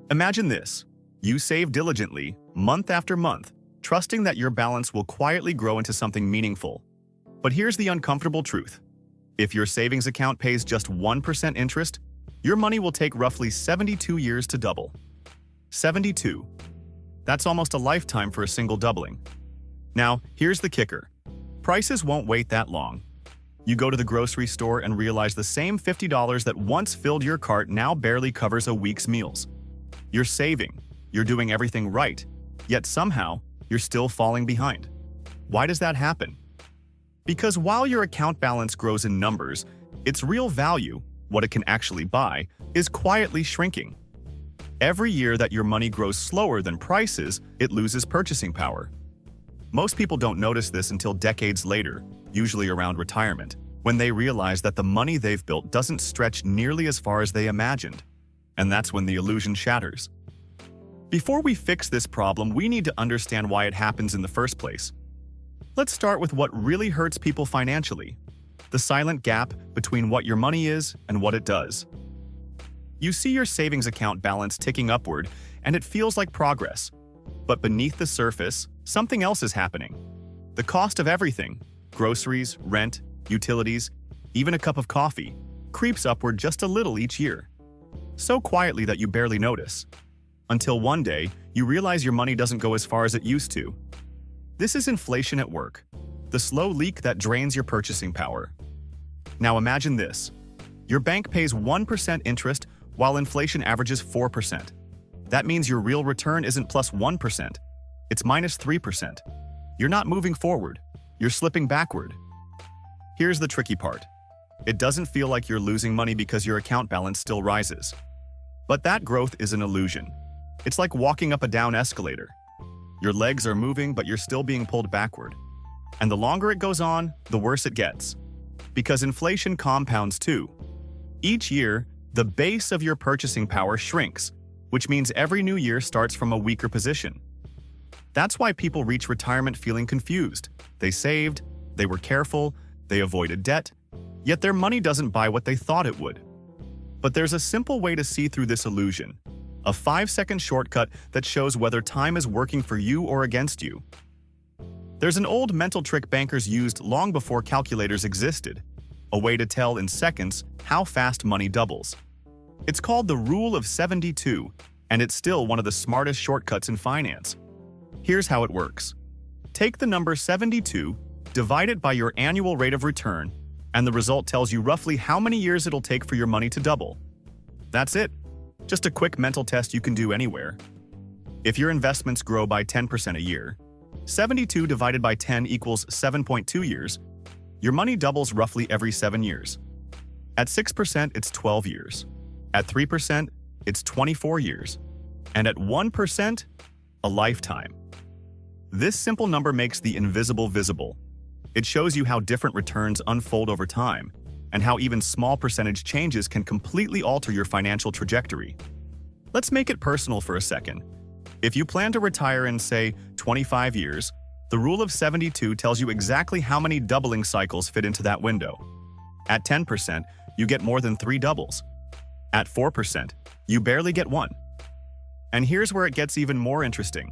Imagine this. You save diligently, month after month, trusting that your balance will quietly grow into something meaningful. But here's the uncomfortable truth. If your savings account pays just 1% interest, your money will take roughly 72 years to double. 72. That's almost a lifetime for a single doubling. Now, here's the kicker. Prices won't wait that long. You go to the grocery store and realize the same $50 that once filled your cart now barely covers a week's meals. You're saving, you're doing everything right, yet somehow you're still falling behind. Why does that happen? Because while your account balance grows in numbers, its real value, what it can actually buy, is quietly shrinking. Every year that your money grows slower than prices, it loses purchasing power. Most people don't notice this until decades later, usually around retirement, when they realize that the money they've built doesn't stretch nearly as far as they imagined. And that's when the illusion shatters. Before we fix this problem, we need to understand why it happens in the first place. Let's start with what really hurts people financially: the silent gap between what your money is and what it does. You see your savings account balance ticking upward, and it feels like progress. But beneath the surface, something else is happening. The cost of everything, groceries, rent, utilities, even a cup of coffee, creeps upward just a little each year. So quietly that you barely notice. Until one day, you realize your money doesn't go as far as it used to. This is inflation at work, the slow leak that drains your purchasing power. Now imagine this. Your bank pays 1% interest while inflation averages 4%. That means your real return isn't plus 1%, it's minus 3%. You're not moving forward, you're slipping backward. Here's the tricky part. It doesn't feel like you're losing money because your account balance still rises. But that growth is an illusion. It's like walking up a down escalator. Your legs are moving, but you're still being pulled backward. And the longer it goes on, the worse it gets. Because inflation compounds too. Each year, the base of your purchasing power shrinks, which means every new year starts from a weaker position. That's why people reach retirement feeling confused. They saved, they were careful, they avoided debt, yet their money doesn't buy what they thought it would. But there's a simple way to see through this illusion. A 5-second shortcut that shows whether time is working for you or against you. There's an old mental trick bankers used long before calculators existed, a way to tell in seconds how fast money doubles. It's called the Rule of 72, and it's still one of the smartest shortcuts in finance. Here's how it works. Take the number 72, divide it by your annual rate of return, and the result tells you roughly how many years it'll take for your money to double. That's it. Just a quick mental test you can do anywhere. If your investments grow by 10% a year, 72 divided by 10 equals 7.2 years, your money doubles roughly every 7 years. At 6%, it's 12 years. At 3%, it's 24 years. And at 1%, a lifetime. This simple number makes the invisible visible. It shows you how different returns unfold over time, and how even small percentage changes can completely alter your financial trajectory. Let's make it personal for a second. If you plan to retire in, say, 25 years, the Rule of 72 tells you exactly how many doubling cycles fit into that window. At 10%, you get more than 3 doubles. At 4%, you barely get 1. And here's where it gets even more interesting.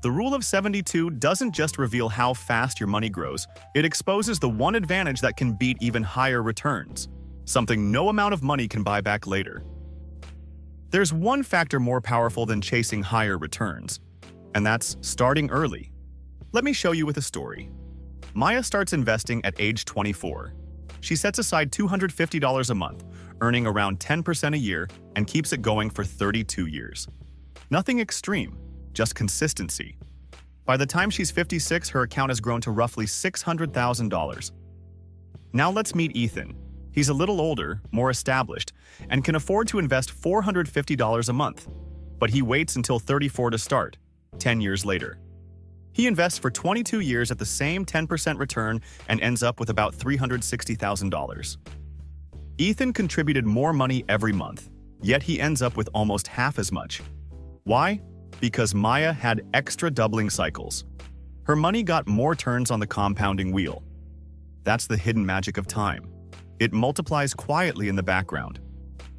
The Rule of 72 doesn't just reveal how fast your money grows, it exposes the one advantage that can beat even higher returns, something no amount of money can buy back later. There's one factor more powerful than chasing higher returns, and that's starting early. Let me show you with a story. Maya starts investing at age 24. She sets aside $250 a month, earning around 10% a year, and keeps it going for 32 years. Nothing extreme, just consistency. By the time she's 56, her account has grown to roughly $600,000. Now let's meet Ethan. He's a little older, more established, and can afford to invest $450 a month. But he waits until 34 to start, 10 years later. He invests for 22 years at the same 10% return and ends up with about $360,000. Ethan contributed more money every month, yet he ends up with almost half as much. Why? Because Maya had extra doubling cycles. Her money got more turns on the compounding wheel. That's the hidden magic of time. It multiplies quietly in the background.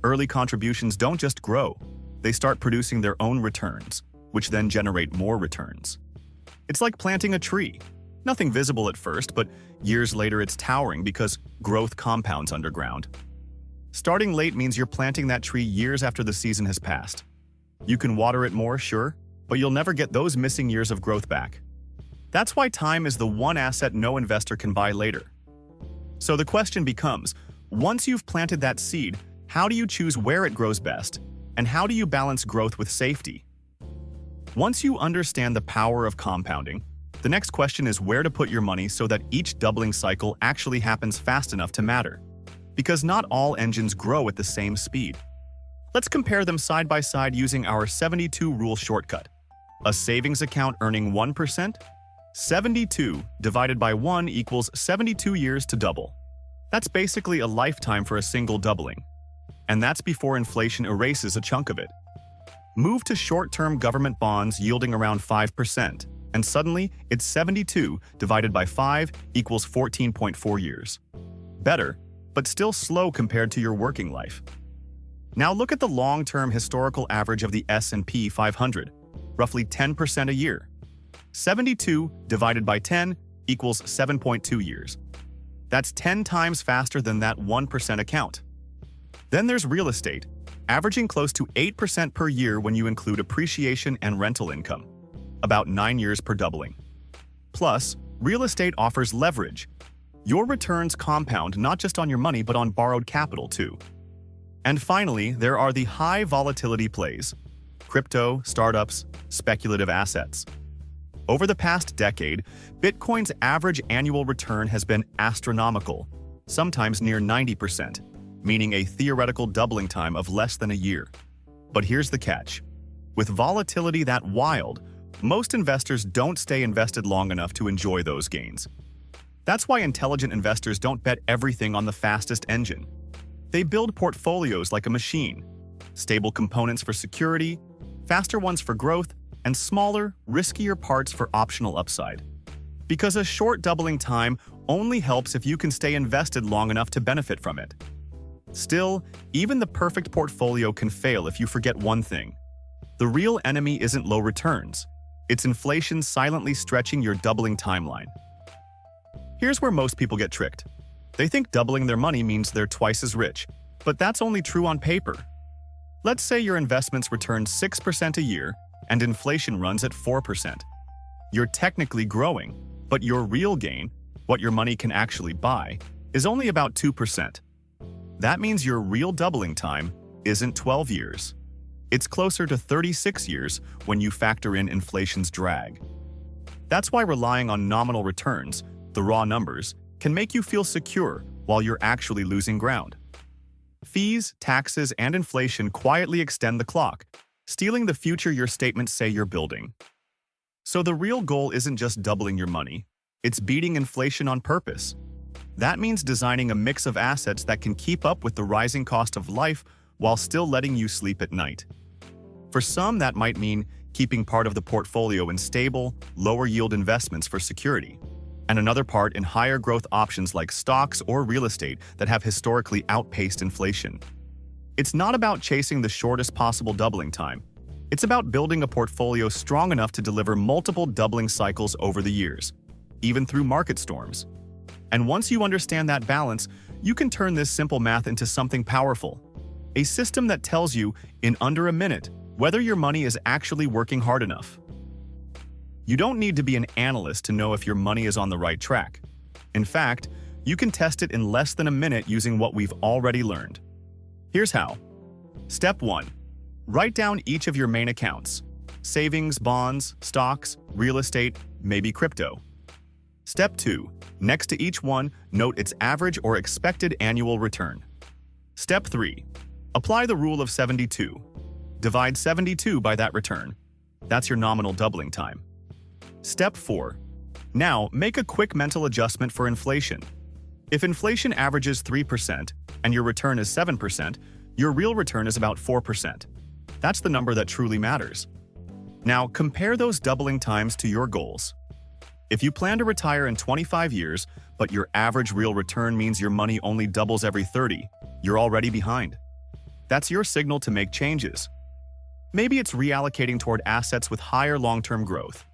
Early contributions don't just grow, they start producing their own returns, which then generate more returns. It's like planting a tree. Nothing visible at first, but years later it's towering because growth compounds underground. Starting late means you're planting that tree years after the season has passed. You can water it more, sure, but you'll never get those missing years of growth back. That's why time is the one asset no investor can buy later. So the question becomes, once you've planted that seed, how do you choose where it grows best? And how do you balance growth with safety? Once you understand the power of compounding, the next question is where to put your money so that each doubling cycle actually happens fast enough to matter. Because not all engines grow at the same speed. Let's compare them side by side using our 72-rule shortcut. A savings account earning 1%? 72 divided by 1 equals 72 years to double. That's basically a lifetime for a single doubling. And that's before inflation erases a chunk of it. Move to short-term government bonds yielding around 5%, and suddenly it's 72 divided by 5 equals 14.4 years. Better, but still slow compared to your working life. Now look at the long-term historical average of the S&P 500, roughly 10% a year. 72 divided by 10 equals 7.2 years. That's 10 times faster than that 1% account. Then there's real estate, averaging close to 8% per year when you include appreciation and rental income, about 9 years per doubling. Plus, real estate offers leverage. Your returns compound not just on your money but on borrowed capital too. And finally, there are the high volatility plays: crypto, startups, speculative assets. Over the past decade, Bitcoin's average annual return has been astronomical, sometimes near 90%, meaning a theoretical doubling time of less than a year. But here's the catch. With volatility that wild, most investors don't stay invested long enough to enjoy those gains. That's why intelligent investors don't bet everything on the fastest engine. They build portfolios like a machine: stable components for security, faster ones for growth, and smaller, riskier parts for optional upside. Because a short doubling time only helps if you can stay invested long enough to benefit from it. Still, even the perfect portfolio can fail if you forget one thing. The real enemy isn't low returns. It's inflation silently stretching your doubling timeline. Here's where most people get tricked. They think doubling their money means they're twice as rich, but that's only true on paper. Let's say your investments return 6% a year and inflation runs at 4%. You're technically growing, but your real gain, what your money can actually buy, is only about 2%. That means your real doubling time isn't 12 years. It's closer to 36 years when you factor in inflation's drag. That's why relying on nominal returns, the raw numbers, can make you feel secure while you're actually losing ground. Fees, taxes, and inflation quietly extend the clock, stealing the future your statements say you're building. So the real goal isn't just doubling your money, it's beating inflation on purpose. That means designing a mix of assets that can keep up with the rising cost of life while still letting you sleep at night. For some, that might mean keeping part of the portfolio in stable, lower-yield investments for security, and another part in higher growth options like stocks or real estate that have historically outpaced inflation. It's not about chasing the shortest possible doubling time. It's about building a portfolio strong enough to deliver multiple doubling cycles over the years, even through market storms. And once you understand that balance, you can turn this simple math into something powerful. A system that tells you, in under a minute, whether your money is actually working hard enough. You don't need to be an analyst to know if your money is on the right track. In fact, you can test it in less than a minute using what we've already learned. Here's how. Step 1. Write down each of your main accounts: savings, bonds, stocks, real estate, maybe crypto. Step 2. Next to each one, note its average or expected annual return. Step 3. Apply the rule of 72. Divide 72 by that return. That's your nominal doubling time. Step 4. Now, make a quick mental adjustment for inflation. If inflation averages 3% and your return is 7%, your real return is about 4%. That's the number that truly matters. Now, compare those doubling times to your goals. If you plan to retire in 25 years, but your average real return means your money only doubles every 30, you're already behind. That's your signal to make changes. Maybe it's reallocating toward assets with higher long-term growth.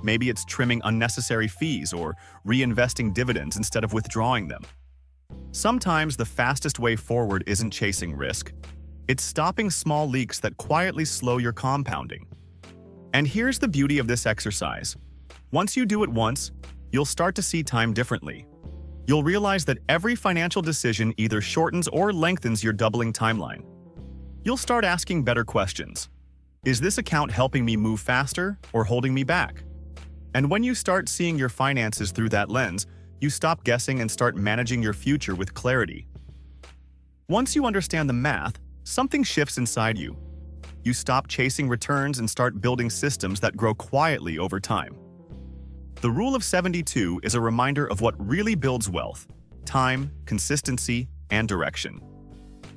Maybe it's trimming unnecessary fees or reinvesting dividends instead of withdrawing them. Sometimes the fastest way forward isn't chasing risk. It's stopping small leaks that quietly slow your compounding. And here's the beauty of this exercise. Once you do it once, you'll start to see time differently. You'll realize that every financial decision either shortens or lengthens your doubling timeline. You'll start asking better questions. Is this account helping me move faster or holding me back? And when you start seeing your finances through that lens, you stop guessing and start managing your future with clarity. Once you understand the math, something shifts inside you. You stop chasing returns and start building systems that grow quietly over time. The Rule of 72 is a reminder of what really builds wealth: time, consistency, and direction.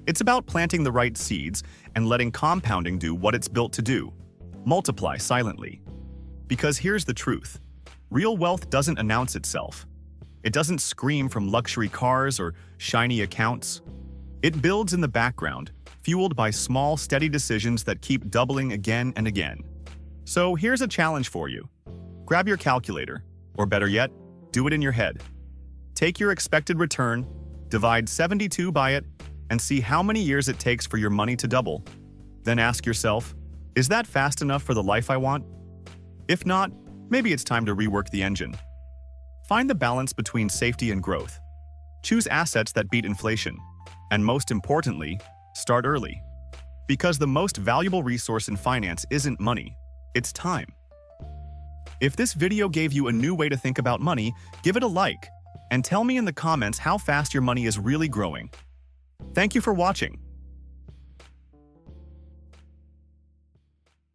It's about planting the right seeds and letting compounding do what it's built to do: multiply silently. Because here's the truth: real wealth doesn't announce itself. It doesn't scream from luxury cars or shiny accounts. It builds in the background, fueled by small, steady decisions that keep doubling again and again. So here's a challenge for you. Grab your calculator, or better yet, do it in your head. Take your expected return, divide 72 by it, and see how many years it takes for your money to double. Then ask yourself, is that fast enough for the life I want? If not, maybe it's time to rework the engine. Find the balance between safety and growth. Choose assets that beat inflation. And most importantly, start early. Because the most valuable resource in finance isn't money, it's time. If this video gave you a new way to think about money, give it a like, and tell me in the comments how fast your money is really growing. Thank you for watching.